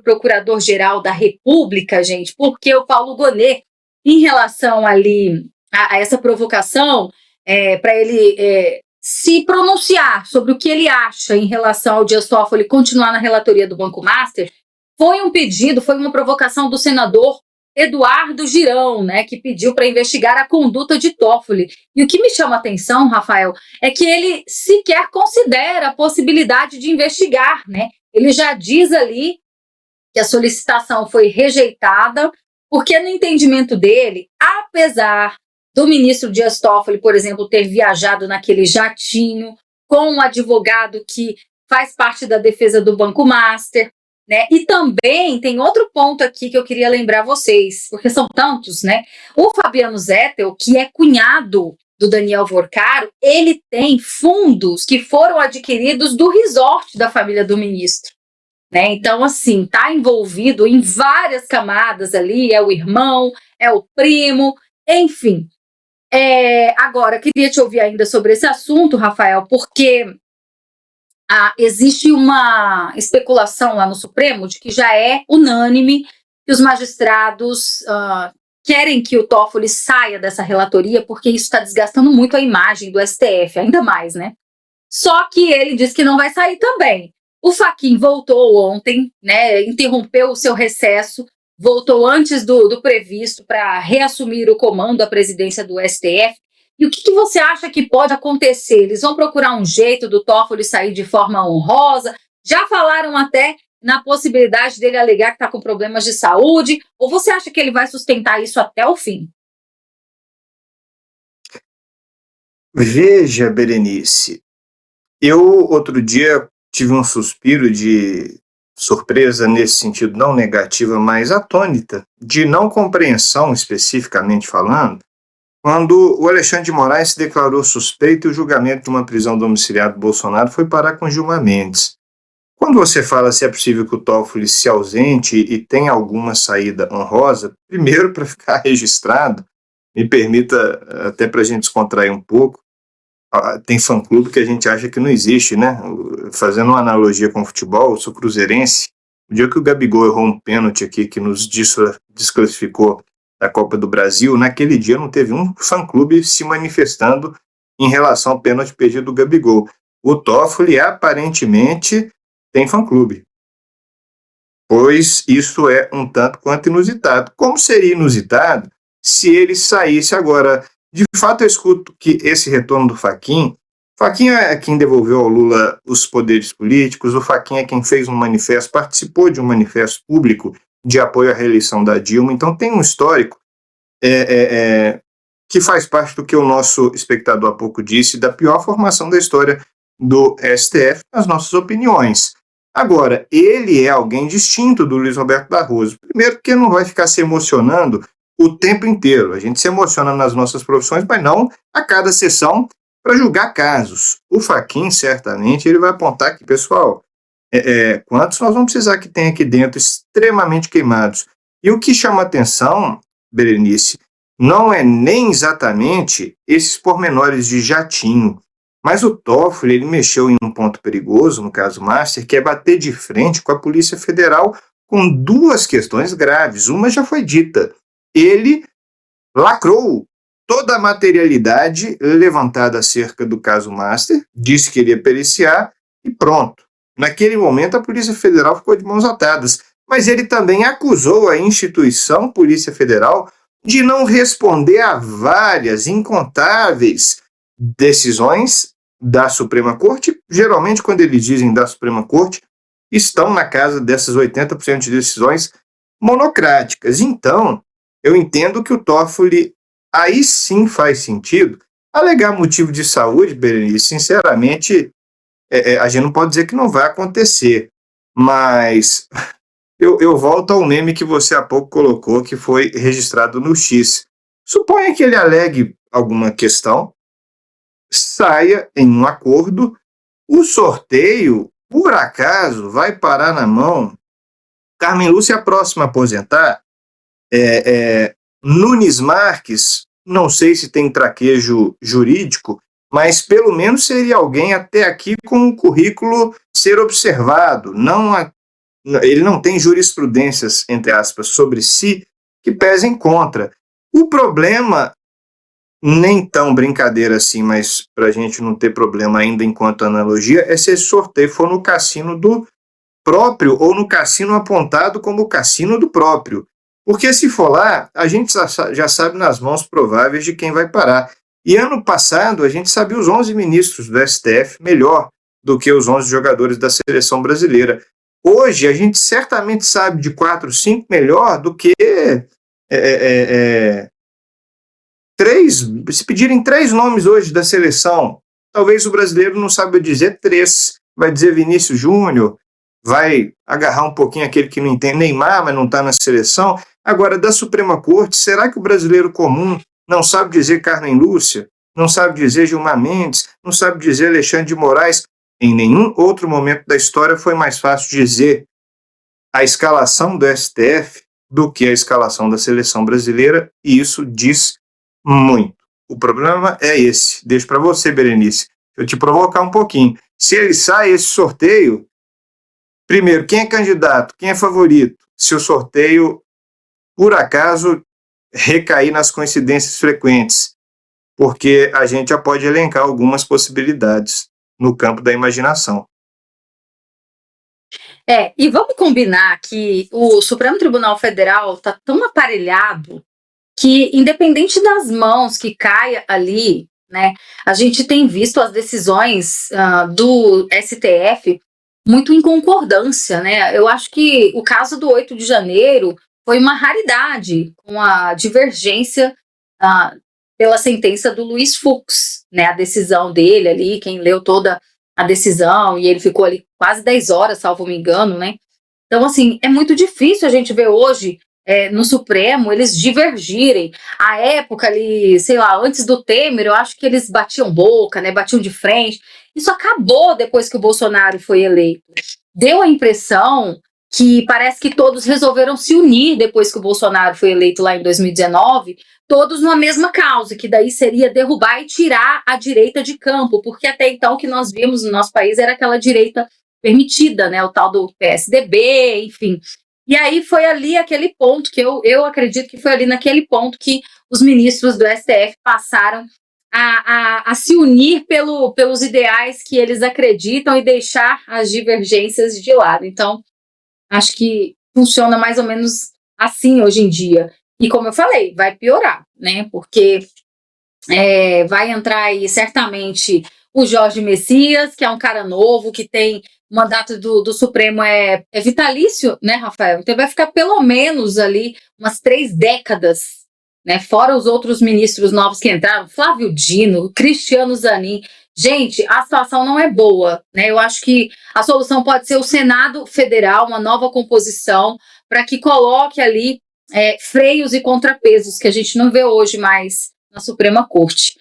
procurador-geral da República, gente, porque o Paulo Gonet, em relação ali a essa provocação, para ele se pronunciar sobre o que ele acha em relação ao Dias Toffoli continuar na relatoria do Banco Master, foi um pedido, foi uma provocação do senador Eduardo Girão, né, que pediu para investigar a conduta de Toffoli. E o que me chama a atenção, Rafael, é que ele sequer considera a possibilidade de investigar, né? Ele já diz ali que a solicitação foi rejeitada, porque no entendimento dele, apesar do ministro Dias Toffoli, por exemplo, ter viajado naquele jatinho com um advogado que faz parte da defesa do Banco Master, né? E também tem outro ponto aqui que eu queria lembrar vocês, porque são tantos, né? O Fabiano Zettel, que é cunhado do Daniel Vorcaro, ele tem fundos que foram adquiridos do resort da família do ministro, né? Então, assim, está envolvido em várias camadas ali, é o irmão, é o primo, enfim. Agora, queria te ouvir ainda sobre esse assunto, Rafael, porque existe uma especulação lá no Supremo de que já é unânime que os magistrados querem que o Toffoli saia dessa relatoria, porque isso está desgastando muito a imagem do STF, ainda mais, né? Só que ele diz que não vai sair também. O Fachin voltou ontem, né? Interrompeu o seu recesso, voltou antes do previsto para reassumir o comando da presidência do STF. E o que você acha que pode acontecer? Eles vão procurar um jeito do Toffoli sair de forma honrosa? Já falaram até na possibilidade dele alegar que está com problemas de saúde? Ou você acha que ele vai sustentar isso até o fim? Veja, Berenice, eu outro dia tive um suspiro de surpresa nesse sentido, não negativa, mas atônita, de não compreensão especificamente falando, quando o Alexandre de Moraes se declarou suspeito e o julgamento de uma prisão domiciliar do Bolsonaro foi parar com Gilmar Mendes. Quando você fala se é possível que o Toffoli se ausente e tenha alguma saída honrosa, primeiro, para ficar registrado, me permita até para a gente descontrair um pouco, tem fã-clube que a gente acha que não existe, né? Fazendo uma analogia com o futebol, eu sou cruzeirense, o dia que o Gabigol errou um pênalti aqui que nos desclassificou da Copa do Brasil, naquele dia não teve um fã-clube se manifestando em relação ao pênalti perdido do Gabigol. O Toffoli aparentemente tem fã-clube, pois isso é um tanto quanto inusitado. Como seria inusitado se ele saísse agora? De fato, eu escuto que esse retorno do Fachin é quem devolveu ao Lula os poderes políticos, o Fachin é quem fez um manifesto, participou de um manifesto público de apoio à reeleição da Dilma, então tem um histórico que faz parte do que o nosso espectador há pouco disse, da pior formação da história do STF, nas nossas opiniões. Agora, ele é alguém distinto do Luiz Roberto Barroso. Primeiro, porque não vai ficar se emocionando o tempo inteiro. A gente se emociona nas nossas profissões, mas não a cada sessão para julgar casos. O Fachin, certamente, ele vai apontar aqui, pessoal, quantos nós vamos precisar que tenha aqui dentro extremamente queimados. E o que chama atenção, Berenice, não é nem exatamente esses pormenores de jatinho, mas o Toffoli, ele mexeu em um ponto perigoso, no caso Master, que é bater de frente com a Polícia Federal com duas questões graves. Uma já foi dita. Ele lacrou toda a materialidade levantada acerca do caso Master, disse que ele ia periciar e pronto. Naquele momento, a Polícia Federal ficou de mãos atadas, mas ele também acusou a instituição Polícia Federal de não responder a várias, incontáveis decisões da Suprema Corte. Geralmente, quando eles dizem da Suprema Corte, estão na casa dessas 80% de decisões monocráticas. Então, eu entendo que o Toffoli, aí sim faz sentido, alegar motivo de saúde, Berenice, sinceramente, a gente não pode dizer que não vai acontecer, mas eu volto ao meme que você há pouco colocou, que foi registrado no X. Suponha que ele alegue alguma questão, saia em um acordo, o sorteio, por acaso, vai parar na mão. Carmen Lúcia é a próxima a aposentar, Nunes Marques, não sei se tem traquejo jurídico, mas pelo menos seria alguém até aqui com o currículo ser observado, não ele não tem jurisprudências, entre aspas, sobre si que pesem contra. O problema, nem tão brincadeira assim, mas para a gente não ter problema ainda enquanto analogia, é se esse sorteio for no cassino do próprio ou no cassino apontado como o cassino do próprio. Porque se for lá, a gente já sabe nas mãos prováveis de quem vai parar. E ano passado a gente sabia os 11 ministros do STF melhor do que os 11 jogadores da seleção brasileira. Hoje a gente certamente sabe de 4, 5 melhor do que três. Se pedirem 3 nomes hoje da seleção, talvez o brasileiro não saiba dizer 3. Vai dizer Vinícius Júnior, vai agarrar um pouquinho aquele que não entende Neymar, mas não está na seleção. Agora, da Suprema Corte, será que o brasileiro comum não sabe dizer Carmen Lúcia, não sabe dizer Gilmar Mendes, não sabe dizer Alexandre de Moraes? Em nenhum outro momento da história foi mais fácil dizer a escalação do STF do que a escalação da seleção brasileira, e isso diz muito. O problema é esse. Deixo para você, Berenice, eu te provocar um pouquinho. Se ele sai esse sorteio, primeiro, quem é candidato, quem é favorito? Se o sorteio, por acaso, recair nas coincidências frequentes, porque a gente já pode elencar algumas possibilidades no campo da imaginação. E vamos combinar que o Supremo Tribunal Federal está tão aparelhado que, independente das mãos que caia ali, né, a gente tem visto as decisões do STF muito em concordância, né? Eu acho que o caso do 8 de janeiro foi uma raridade, com a divergência pela sentença do Luiz Fux, né? A decisão dele ali, quem leu toda a decisão, e ele ficou ali quase 10 horas, salvo me engano, né? Então, assim, é muito difícil a gente ver hoje no Supremo eles divergirem. A época ali, sei lá, antes do Temer, eu acho que eles batiam boca, né? Batiam de frente. Isso acabou depois que o Bolsonaro foi eleito. Deu a impressão que parece que todos resolveram se unir depois que o Bolsonaro foi eleito lá em 2019, todos numa mesma causa, que daí seria derrubar e tirar a direita de campo, porque até então o que nós vimos no nosso país era aquela direita permitida, né, o tal do PSDB, enfim. E aí foi ali aquele ponto que eu acredito que foi ali naquele ponto que os ministros do STF passaram a se unir pelos ideais que eles acreditam e deixar as divergências de lado. Então, acho que funciona mais ou menos assim hoje em dia. E como eu falei, vai piorar, né? Porque vai entrar aí certamente o Jorge Messias, que é um cara novo, que tem o mandato do Supremo é vitalício, né, Rafael? Então vai ficar pelo menos ali umas 3 décadas, né? Fora os outros ministros novos que entraram, Flávio Dino, Cristiano Zanin. Gente, a situação não é boa, né? Eu acho que a solução pode ser o Senado Federal, uma nova composição, para que coloque ali freios e contrapesos que a gente não vê hoje mais na Suprema Corte.